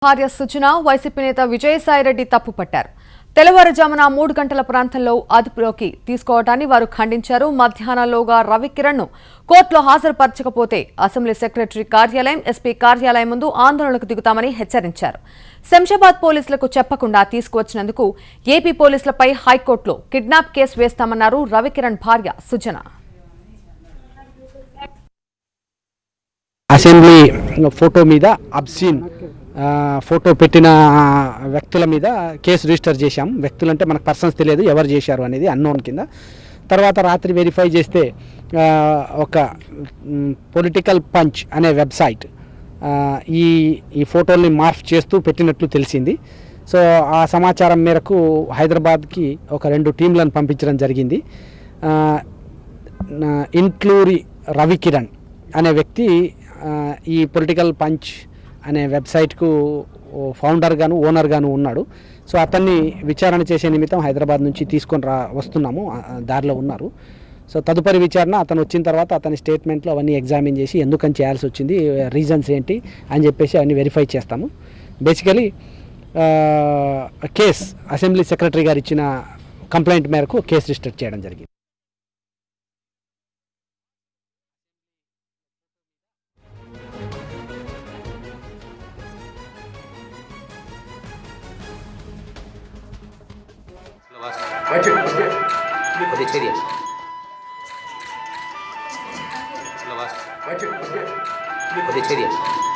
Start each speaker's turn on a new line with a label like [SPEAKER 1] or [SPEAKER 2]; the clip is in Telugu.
[SPEAKER 1] భార్య సుజన వైసీపీ నేత విజయసాయిరెడ్డి తప్పుపట్టారు. తెల్లవారుజామున 3 గంటల ప్రాంతంలో అదుపులోకి తీసుకోవటాన్ని వారు ఖండించారు. మధ్యాహ్నంలోగా రవికిరణ్ను కోర్టులో హాజరుపరచకపోతే అసెంబ్లీ సెక్రటరీ కార్యాలయం, ఎస్పీ కార్యాలయం ముందు ఆందోళనకు దిగుతామని హెచ్చరించారు. శంషాబాద్ పోలీసులకు చెప్పకుండా తీసుకువచ్చినందుకు ఏపీ పోలీసులపై హైకోర్టులో కిడ్నాప్ కేసు వేస్తామన్నారు రవికిరణ్ భార్య సుజన.
[SPEAKER 2] అసెంబ్లీ ఫోటో మీద అబ్సీన్ ఫోటో పెట్టిన వ్యక్తుల మీద కేసు రిజిస్టర్ చేశాం. వ్యక్తులు అంటే మనకు పర్సన్స్ తెలియదు, ఎవరు చేశారు అనేది అన్నోన్ కింద. తర్వాత రాత్రి వెరిఫై చేస్తే ఒక పొలిటికల్ పంచ్ అనే వెబ్సైట్ ఈ ఫోటోల్ని మార్ఫ్ చేస్తూ పెట్టినట్లు తెలిసింది. సో ఆ సమాచారం మేరకు హైదరాబాద్కి ఒక 2 టీంలను పంపించడం జరిగింది. ఇంట్లూరి రవికిరణ్ అనే వ్యక్తి ఈ పొలిటికల్ పంచ్ అనే వెబ్సైట్కు ఫౌండర్గాను ఓనర్గాను ఉన్నాడు. సో అతన్ని విచారణ చేసే నిమిత్తం హైదరాబాద్ నుంచి తీసుకొని వస్తున్నాము, దారిలో ఉన్నారు. సో తదుపరి విచారణ అతను వచ్చిన తర్వాత అతని స్టేట్మెంట్లో అవన్నీ ఎగ్జామిన్ చేసి ఎందుకని చేయాల్సి వచ్చింది, రీజన్స్ ఏంటి అని చెప్పేసి అవన్నీ వెరిఫై చేస్తాము. బేసికలీ కేస్ అసెంబ్లీ సెక్రటరీ గారు ఇచ్చిన కంప్లైంట్ మేరకు కేసు రిజిస్టర్ చేయడం జరిగింది.
[SPEAKER 3] Oke.